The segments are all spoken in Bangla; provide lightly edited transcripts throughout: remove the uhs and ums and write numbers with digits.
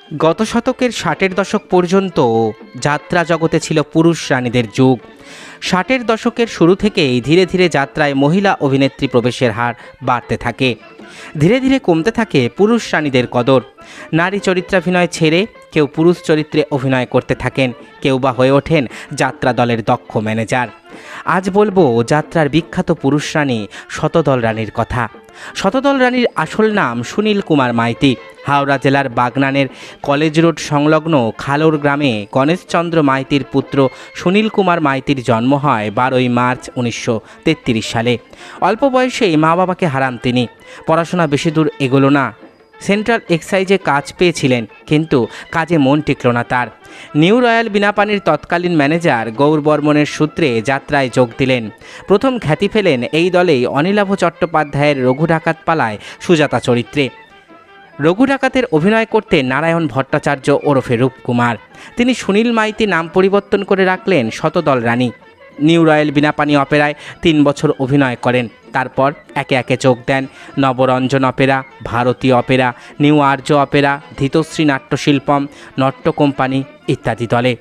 গত শতকের 60-এর দশক পর্যন্ত যাত্রা জগতে ছিল পুরুষ রানীদের যুগ। 60-এর দশকের শুরু থেকেই ধীরে ধীরে যাত্রায় মহিলা অভিনেত্রী প্রবেশের হার বাড়তে থাকে। ধীরে ধীরে কমতে থাকে পুরুষ রানীদের কদর। নারী চরিত্রাভিনয় ছেড়ে কেউ পুরুষ চরিত্রে অভিনয় করতে থাকেন, কেউ বা হয়ে ওঠেন যাত্রা দলের দক্ষ ম্যানেজার। আজ বলবো যাত্রার বিখ্যাত পুরুষ রানী শতদল রানীর কথা। শতদল রানীর আসল নাম সুনীল কুমার মাইতি। হাওড়া জেলার বাগনানের কলেজ রোড সংলগ্ন খালোর গ্রামে গণেশচন্দ্র মাইতির পুত্র সুনীল কুমার মাইতির জন্ম হয় 12ই মার্চ 1933 সালে। অল্প বয়সেই মা বাবাকে হারান তিনি। পড়াশোনা বেশি দূর এগোলো না। সেন্ট্রাল এক্সাইজে কাজ পেয়েছিলেন, কিন্তু কাজে মন টিকল না তার। নিউ রয়্যাল বিনাপানির তৎকালীন ম্যানেজার গৌর বর্মনের সূত্রে যাত্রায় যোগ দিলেন। প্রথম খ্যাতি পেলেন এই দলেই অনিলাভ চট্টোপাধ্যায়ের রঘু ডাকাত পালায় সুজাতা চরিত্রে। রঘু ডাকাতের অভিনয় করতে নারায়ণ ভট্টাচার্য ওরফে রূপকুমার। তিনি সুনীল মাইতি নাম পরিবর্তন করে রাখলেন শতদল রানী। নিউ রয়্যাল বিনাপানি অপেরায় 3 বছর অভিনয় করেন। তারপর একে একে যোগ দেন নবরঞ্জন অপেরা, ভারতীয় অপেরা, নিউ আর্য অপেরা, ধৃতশ্রী নাট্যশিল্পম, নট্য কোম্পানি ইত্যাদি দলে।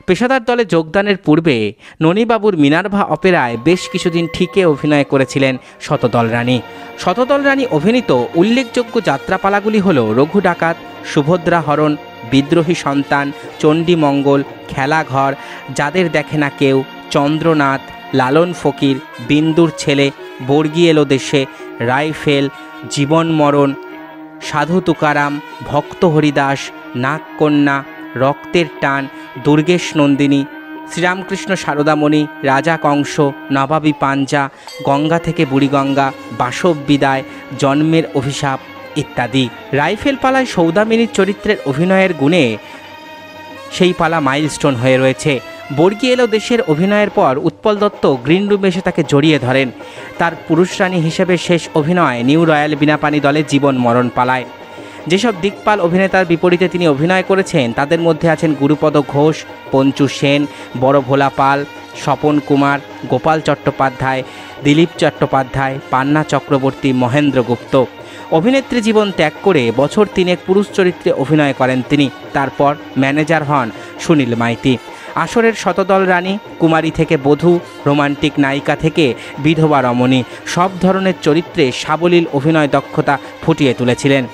পেশাদার দলে যোগদানের পূর্বে ননীবাবুর মিনার্ভা অপেরায় বেশ কিছুদিন ঠিকই অভিনয় করেছিলেন শতদল রানী। শতদল রানী অভিনীত উল্লেখযোগ্য যাত্রাপালাগুলি হল রঘু ডাকাত, সুভদ্রা হরণ, বিদ্রোহী সন্তান, চণ্ডীমঙ্গল, খেলাঘর, যাদের দেখে না কেউ, চন্দ্রনাথ, লালন ফকির, বিন্দুর ছেলে, বর্গি এলো দেশে, রাইফেল, জীবন মরণ, সাধু তুকারাম, ভক্ত হরিদাস, নাগকন্যা, রক্তের টান, দুর্গেশ নন্দিনী, শ্রীরামকৃষ্ণ সারদামণি, রাজা কংস, নবাবী পাঞ্জা, গঙ্গা থেকে বুড়িগঙ্গা, বাসব বিদায়, জন্মের অভিশাপ ইত্যাদি। রাইফেল পালায় সৌদামিনীর চরিত্রের অভিনয়ের গুণে সেই পালা মাইলস্টোন হয়ে রয়েছে। বর্গি এলো দেশের অভিনয়ের পর উৎপল দত্ত গ্রিন রুমে এসে তাকে জড়িয়ে ধরেন। তার পুরুষ রানী হিসেবে শেষ অভিনয় নিউ রয়্যাল বিনাপানি দলে জীবন মরণ পালায়। যেসব দিকপাল অভিনেতার বিপরীতে তিনি অভিনয় করেছেন তাদের মধ্যে আছেন গুরুপদ ঘোষ, পঞ্চু সেন, বড় ভোলা পাল, স্বপন কুমার, গোপাল চট্টোপাধ্যায়, দিলীপ চট্টোপাধ্যায়, পান্না চক্রবর্তী, মহেন্দ্র গুপ্ত। অভিনেত্রী জীবন ত্যাগ করে বছর 3 পুরুষ চরিত্রে অভিনয় করেন তিনি। তারপর ম্যানেজার হন সুনীল মাইতি। আসরের শতদল রানী, কুমারী থেকে বধূ, রোমান্টিক নায়িকা থেকে বিধবা রমণী, সব ধরনের চরিত্রে সাবলীল অভিনয় দক্ষতা ফুটিয়ে তুলেছিলেন।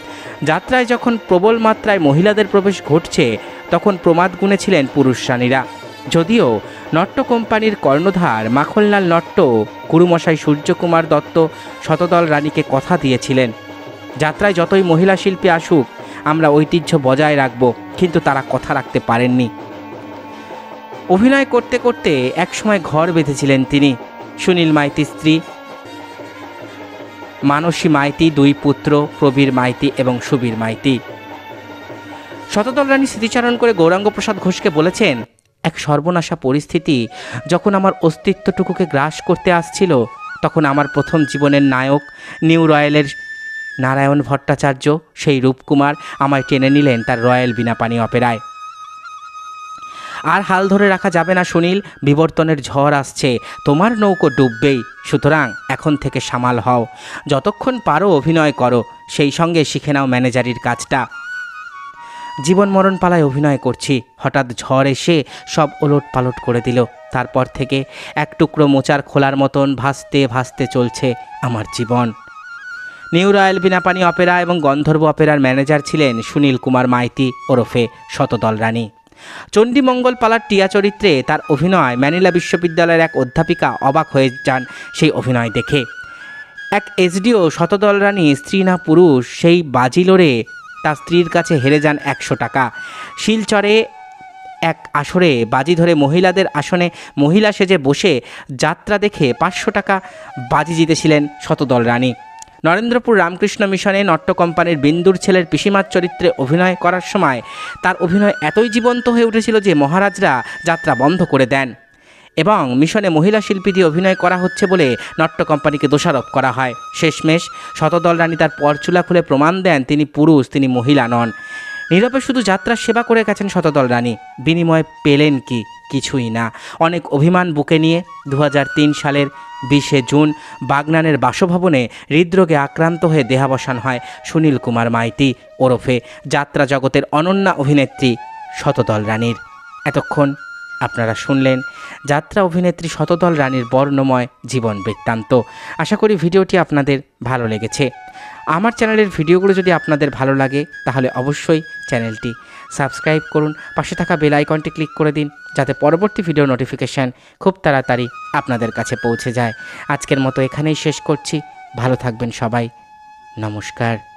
যাত্রায় যখন প্রবল মাত্রায় মহিলাদের প্রবেশ ঘটছে তখন প্রমাদ গুনেছিলেন পুরুষ রানীরা। যদিও নট্য কোম্পানির কর্ণধার মাখনলাল নট্য গুরুমশাই সূর্যকুমার দত্ত শতদল রানীকে কথা দিয়েছিলেন, যাত্রায় যতই মহিলা শিল্পী আসুক আমরা ঐতিহ্য বজায় রাখব, কিন্তু তারা কথা রাখতে পারেননি। অভিনয় করতে করতে একসময় ঘর বেঁধেছিলেন তিনি। সুনীল মাইতির স্ত্রী মানসী মাইতি, 2 পুত্র প্রবীর মাইতি এবং সুবীর মাইতি। শতদল রানী স্মৃতিচারণ করে গৌরাঙ্গ প্রসাদ ঘোষকে বলেছেন, এক সর্বনাশা পরিস্থিতি যখন আমার অস্তিত্বটুকুকে গ্রাস করতে আসছিল, তখন আমার প্রথম জীবনের নায়ক নিউ রয়্যালের নারায়ণ ভট্টাচার্য, সেই রূপকুমার, আমায় টেনে নিলেন তার রয়্যাল বিনাপানি অপেরায়। আর হাল ধরে রাখা যাবে না সুনীল, বিবর্তনের ঝড় আসছে, তোমার নৌকো ডুববেই, সুতরাং এখন থেকে সামাল হও, যতক্ষণ পারো অভিনয় করো, সেই সঙ্গে শিখে নাও ম্যানেজারির কাজটা। জীবন মরণ পালায় অভিনয় করছি, হঠাৎ ঝড় এসে সব ওলট পালট করে দিল। তারপর থেকে এক টুকরো মোচার খোলার মতন ভাসতে ভাসতে চলছে আমার জীবন। নিউ রয়্যাল বিনাপানি অপেরা এবং গন্ধর্ব অপেরার ম্যানেজার ছিলেন সুনীল কুমার মাইতি ওরফে শতদল রানী। চণ্ডীমঙ্গল পালার টিয়া চরিত্রে তার অভিনয় ম্যানিলা বিশ্ববিদ্যালয়ের এক অধ্যাপিকা অবাক হয়ে যান সেই অভিনয় দেখে। এক এসডিও শতদল রানী স্ত্রী না পুরুষ সেই বাজি লড়ে তার স্ত্রীর কাছে হেরে যান 100 টাকা। শিলচরে এক আসরে বাজি ধরে মহিলাদের আসনে মহিলা সেজে বসে যাত্রা দেখে 500 টাকা বাজি জিতেছিলেন শতদল রানী। নরেন্দ্রপুর রামকৃষ্ণ মিশনে নট্য কোম্পানির বিন্দুর ছেলের পিসিমার চরিত্রে অভিনয় করার সময় তার অভিনয় এতই জীবন্ত হয়ে উঠেছিল যে মহারাজরা যাত্রা বন্ধ করে দেন এবং মিশনে মহিলা শিল্পী দিয়ে অভিনয় করা হচ্ছে বলে নট্য কোম্পানিকে দোষারোপ করা হয়। শেষমেশ শতদল রানী তার পরচুলা খুলে প্রমাণ দেন তিনি পুরুষ, তিনি মহিলা নন। নীরবে শুধু যাত্রার সেবা করে গেছেন শতদল রানী। বিনিময়ে পেলেন কি? কিছুই না। অনেক অভিমান বুকে নিয়ে 2003 সালের 20শে জুন বাগনানের বাসভবনে হৃদরোগে আক্রান্ত হয়ে দেহাবসান হয় সুনীল কুমার মাইতি ওরফে যাত্রা জগতের অনন্যা অভিনেত্রী শতদল রানীর। এতক্ষণ আপনারা শুনলেন যাত্রা অভিনেত্রী শতদল রানীর বর্ণময় জীবন বৃত্তান্ত। আশা করি ভিডিওটি আপনাদের ভালো লেগেছে। আমার চ্যানেলের ভিডিওগুলো যদি আপনাদের ভালো লাগে তাহলে অবশ্যই চ্যানেলটি সাবস্ক্রাইব করুন, পাশে থাকা বেল আইকনটি ক্লিক করে দিন যাতে পরবর্তী ভিডিও নোটিফিকেশান খুব তাড়াতাড়ি আপনাদের কাছে পৌঁছে যায়। আজকের মতো এখানেই শেষ করছি। ভালো থাকবেন সবাই। নমস্কার।